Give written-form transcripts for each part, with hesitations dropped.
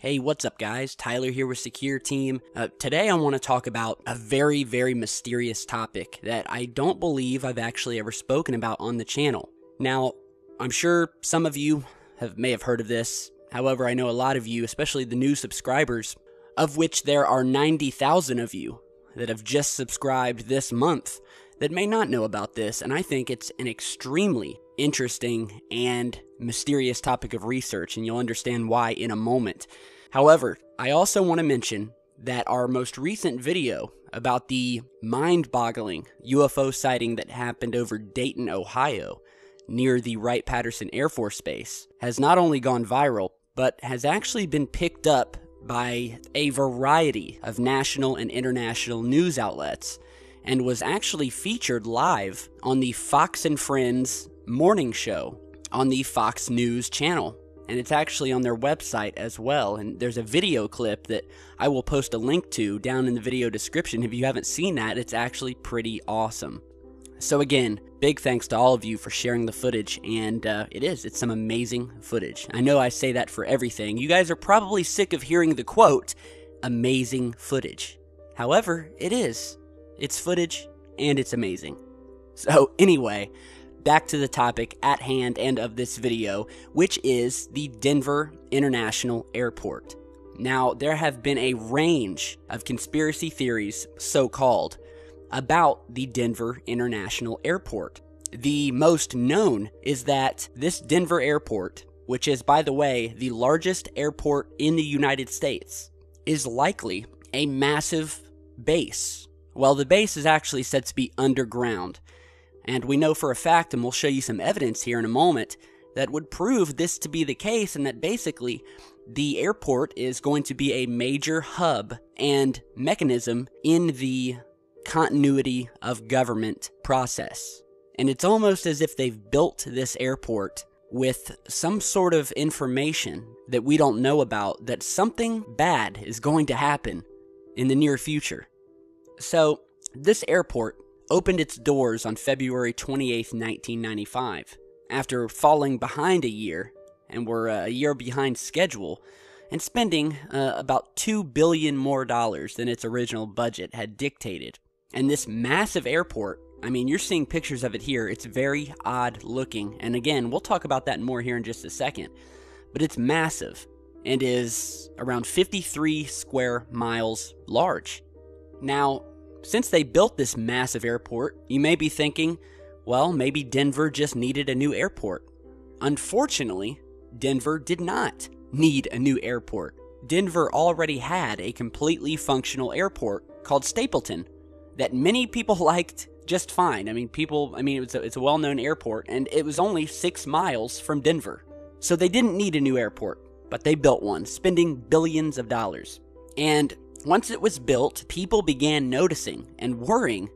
Hey, what's up guys? Tyler here with Secure Team. Today I want to talk about a very, very mysterious topic that I don't believe I've actually ever spoken about on the channel. Now, I'm sure some of you may have heard of this. However, I know a lot of you, especially the new subscribers, of which there are 90,000 of you that have just subscribed this month, that may not know about this, and I think it's an extremely interesting and mysterious topic of research, and you'll understand why in a moment. However, I also want to mention that our most recent video about the mind-boggling UFO sighting that happened over Dayton, Ohio, near the Wright-Patterson Air Force Base, has not only gone viral, but has actually been picked up by a variety of national and international news outlets, and was actually featured live on the Fox and Friends morning show on the Fox News channel. And it's actually on their website as well. And there's a video clip that I will post a link to down in the video description. If you haven't seen that, it's actually pretty awesome. So again, big thanks to all of you for sharing the footage, and it's some amazing footage. I know I say that for everything. You guys are probably sick of hearing the quote, amazing footage. However, it is. It's footage, and it's amazing. So anyway, back to the topic at hand and of this video, which is the Denver International Airport. Now, there have been a range of conspiracy theories, so-called, about the Denver International Airport. The most known is that this Denver airport, which is, by the way, the largest airport in the United States, is likely a massive base. Well, the base is actually said to be underground, and we know for a fact, and we'll show you some evidence here in a moment, that would prove this to be the case, and that basically the airport is going to be a major hub and mechanism in the continuity of government process. And it's almost as if they've built this airport with some sort of information that we don't know about, that something bad is going to happen in the near future. So, this airport opened its doors on February 28th, 1995, after falling behind a year, and were a year behind schedule, and spending about $2 billion more than its original budget had dictated. And this massive airport, I mean, you're seeing pictures of it here, it's very odd looking, and again, we'll talk about that more here in just a second, but it's massive, and is around 53 square miles large. Now, since they built this massive airport, you may be thinking, well, maybe Denver just needed a new airport. Unfortunately, Denver did not need a new airport. Denver already had a completely functional airport called Stapleton that many people liked just fine. It's a well-known airport, and it was only 6 miles from Denver. So they didn't need a new airport, but they built one, spending billions of dollars. And once it was built, people began noticing and worrying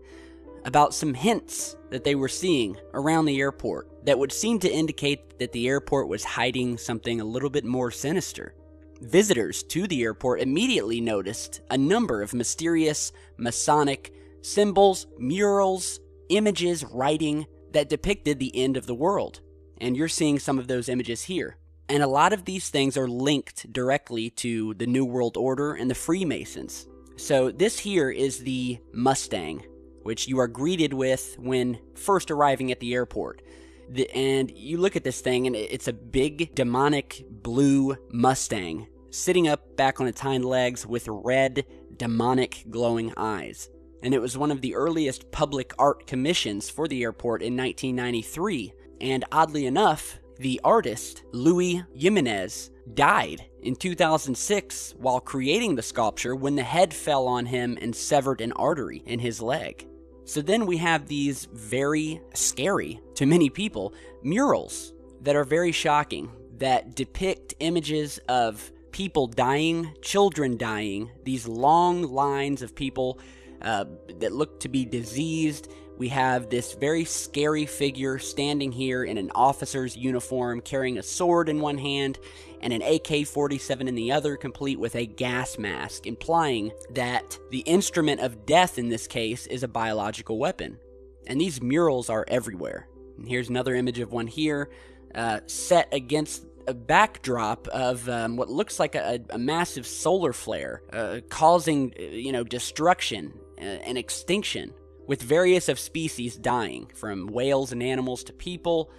about some hints that they were seeing around the airport that would seem to indicate that the airport was hiding something a little bit more sinister. Visitors to the airport immediately noticed a number of mysterious Masonic symbols, murals, images, writing that depicted the end of the world. And you're seeing some of those images here. And a lot of these things are linked directly to the New World Order and the Freemasons. So this here is the Mustang, which you are greeted with when first arriving at the airport. And you look at this thing, and it's a big demonic blue Mustang sitting up back on its hind legs with red demonic glowing eyes. And it was one of the earliest public art commissions for the airport in 1993. And oddly enough, the artist, Luis Jimenez, died in 2006 while creating the sculpture when the head fell on him and severed an artery in his leg. So then we have these very scary, to many people, murals that are very shocking, that depict images of people dying, children dying, these long lines of people that look to be diseased. We have this very scary figure standing here in an officer's uniform, carrying a sword in one hand and an AK-47 in the other, complete with a gas mask, implying that the instrument of death in this case is a biological weapon. And these murals are everywhere. And here's another image of one here, set against a backdrop of what looks like a massive solar flare, causing, destruction and extinction, with various of species dying, from whales and animals to people.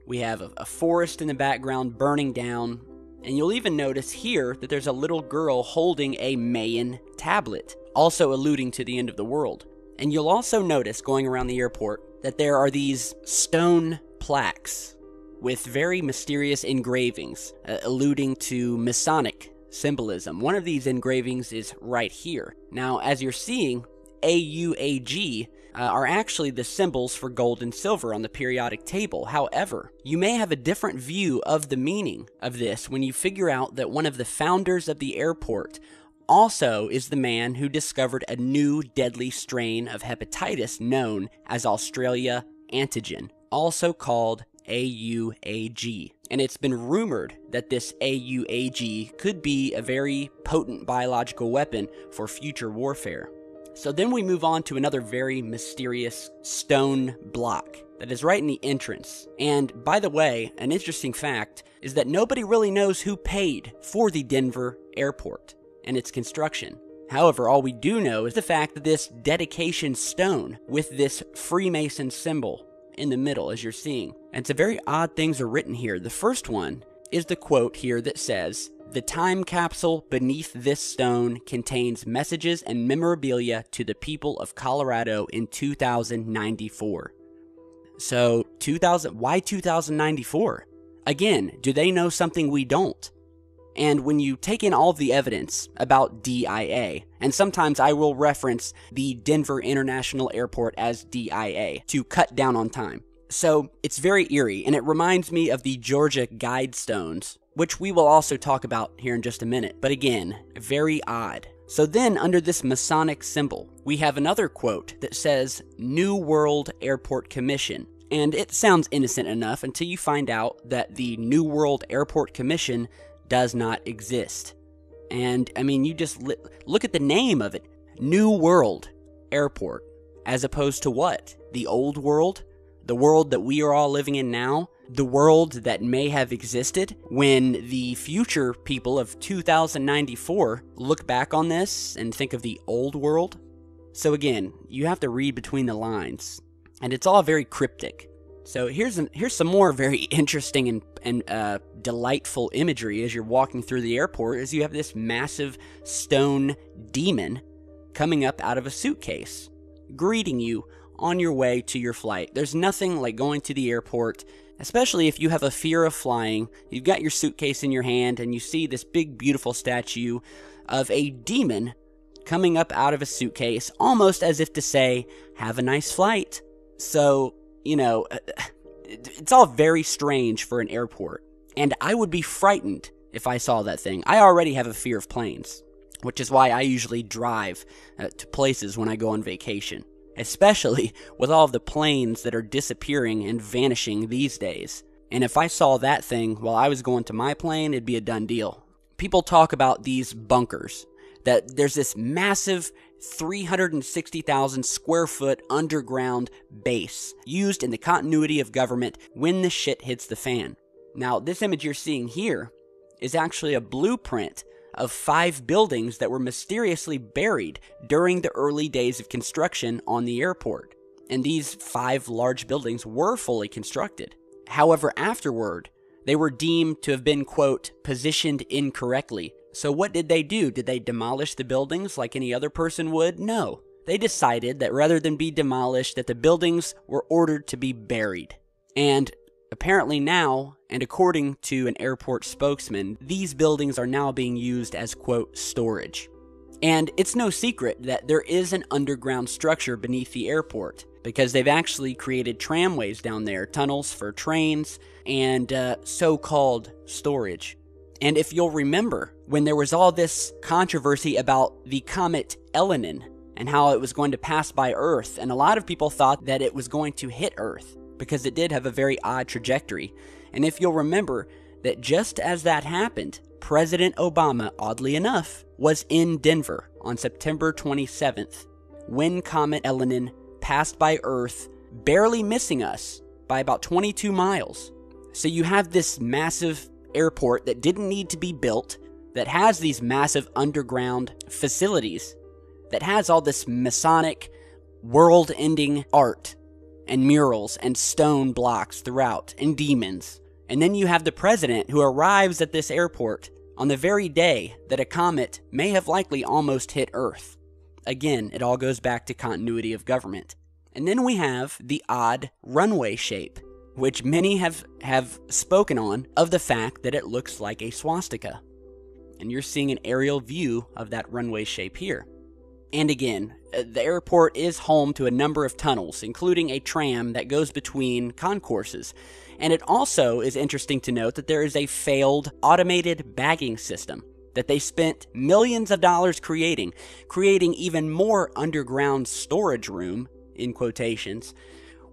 We have a forest in the background burning down, and you'll even notice here that there's a little girl holding a Mayan tablet, also alluding to the end of the world. And you'll also notice, going around the airport, that there are these stone plaques with very mysterious engravings, alluding to Masonic symbolism. One of these engravings is right here. Now, as you're seeing, AUAG are actually the symbols for gold and silver on the periodic table. However, you may have a different view of the meaning of this when you figure out that one of the founders of the airport also is the man who discovered a new deadly strain of hepatitis known as Australia antigen, also called AUAG. And it's been rumored that this AUAG could be a very potent biological weapon for future warfare. So then we move on to another very mysterious stone block that is right in the entrance. And by the way, an interesting fact is that nobody really knows who paid for the Denver airport and its construction. However, all we do know is the fact that this dedication stone with this Freemason symbol in the middle, as you're seeing. And some very odd things are written here. The first one is the quote here that says, "The time capsule beneath this stone contains messages and memorabilia to the people of Colorado in 2094. So, why 2094? Again, do they know something we don't? And when you take in all of the evidence about DIA, and sometimes I will reference the Denver International Airport as DIA to cut down on time. So it's very eerie, and it reminds me of the Georgia Guidestones, which we will also talk about here in just a minute. But again, very odd. So then, under this Masonic symbol, we have another quote that says, "New World Airport Commission." And it sounds innocent enough until you find out that the New World Airport Commission does not exist. And, I mean, you just look at the name of it. New World Airport. As opposed to what? The old world? The world that we are all living in now? The world that may have existed when the future people of 2094 look back on this and think of the old world? So again, you have to read between the lines. And it's all very cryptic. So here's some more very interesting and delightful imagery as you're walking through the airport, as you have this massive stone demon coming up out of a suitcase, greeting you on your way to your flight. There's nothing like going to the airport, especially if you have a fear of flying. You've got your suitcase in your hand and you see this big beautiful statue of a demon coming up out of a suitcase, almost as if to say, "Have a nice flight." So, it's all very strange for an airport, and I would be frightened if I saw that thing. I already have a fear of planes, which is why I usually drive to places when I go on vacation, especially with all of the planes that are disappearing and vanishing these days. And if I saw that thing while I was going to my plane, it'd be a done deal. People talk about these bunkers, that there's this massive 360,000 square foot underground base used in the continuity of government when the shit hits the fan. Now, this image you're seeing here is actually a blueprint of 5 buildings that were mysteriously buried during the early days of construction on the airport. And these 5 large buildings were fully constructed. However, afterward, they were deemed to have been, quote, positioned incorrectly. So what did they do? Did they demolish the buildings like any other person would? No. They decided that rather than be demolished, that the buildings were ordered to be buried. And apparently now, and according to an airport spokesman, these buildings are now being used as, quote, storage. And it's no secret that there is an underground structure beneath the airport, because they've actually created tramways down there, tunnels for trains, and so-called storage. And if you'll remember, when there was all this controversy about the comet Elenin and how it was going to pass by Earth, and a lot of people thought that it was going to hit Earth because it did have a very odd trajectory. And if you'll remember that just as that happened, President Obama, oddly enough, was in Denver on September 27th when comet Elenin passed by Earth, barely missing us by about 22 miles. So you have this massive airport that didn't need to be built, that has these massive underground facilities, that has all this Masonic, world-ending art and murals and stone blocks throughout, and demons. And then you have the president who arrives at this airport on the very day that a comet may have likely almost hit Earth. Again, it all goes back to continuity of government. And then we have the odd runway shape, which many have spoken on, of the fact that it looks like a swastika. And you're seeing an aerial view of that runway shape here. And again, the airport is home to a number of tunnels, including a tram that goes between concourses. And it also is interesting to note that there is a failed automated bagging system that they spent millions of dollars creating even more underground storage room, in quotations,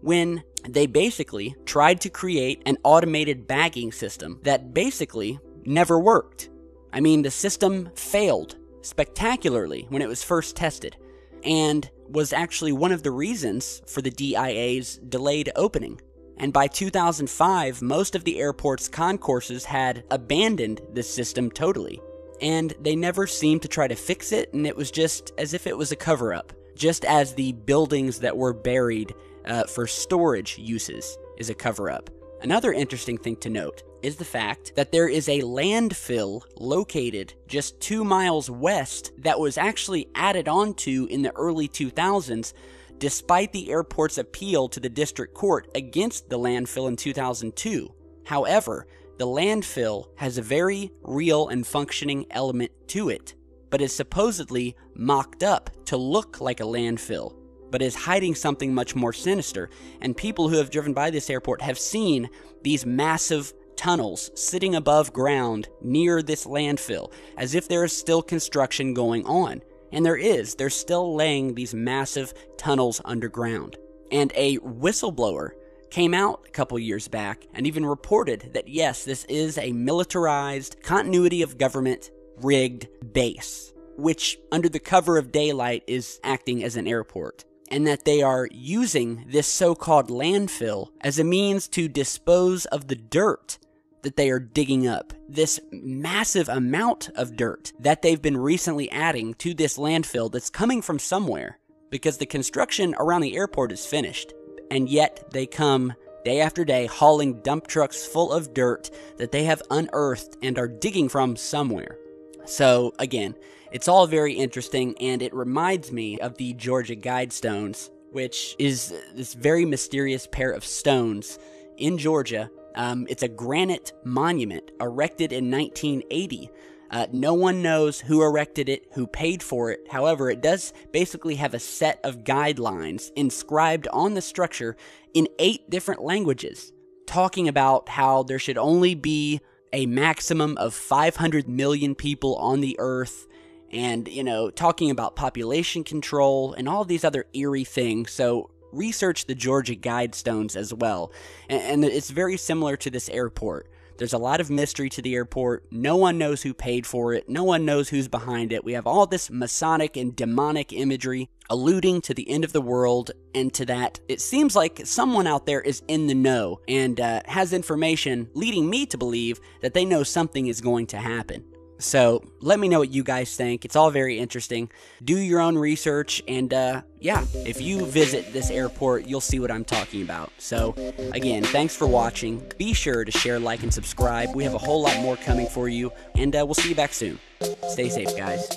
when they basically tried to create an automated bagging system that basically never worked. I mean, the system failed spectacularly when it was first tested, and was actually one of the reasons for the DIA's delayed opening. And by 2005, most of the airport's concourses had abandoned this system totally, and they never seemed to try to fix it, and it was just as if it was a cover-up, just as the buildings that were buried for storage uses is a cover-up. Another interesting thing to note is the fact that there is a landfill located just 2 miles west that was actually added onto in the early 2000s, despite the airport's appeal to the district court against the landfill in 2002. However, the landfill has a very real and functioning element to it, but is supposedly mocked up to look like a landfill, but is hiding something much more sinister. And people who have driven by this airport have seen these massive tunnels sitting above ground near this landfill, as if there is still construction going on. And they're still laying these massive tunnels underground. And a whistleblower came out a couple years back and even reported that yes, this is a militarized, continuity of government, rigged base, which under the cover of daylight is acting as an airport. And that they are using this so-called landfill as a means to dispose of the dirt that they are digging up. This massive amount of dirt that they've been recently adding to this landfill that's coming from somewhere, because the construction around the airport is finished. And yet they come day after day hauling dump trucks full of dirt that they have unearthed and are digging from somewhere. So again, it's all very interesting, and it reminds me of the Georgia Guidestones, which is this very mysterious pair of stones in Georgia. It's a granite monument erected in 1980. No one knows who erected it, who paid for it. However, it does basically have a set of guidelines inscribed on the structure in 8 different languages, talking about how there should only be a maximum of 500 million people on the earth, and, talking about population control and all these other eerie things. So research the Georgia Guidestones as well. And it's very similar to this airport. There's a lot of mystery to the airport. No one knows who paid for it. No one knows who's behind it. We have all this Masonic and demonic imagery alluding to the end of the world, and to that it seems like someone out there is in the know and has information leading me to believe that they know something is going to happen. So let me know what you guys think. It's all very interesting. Do your own research, and yeah, if you visit this airport, you'll see what I'm talking about. So again, thanks for watching. Be sure to share, like, and subscribe. We have a whole lot more coming for you, and we'll see you back soon. Stay safe, guys.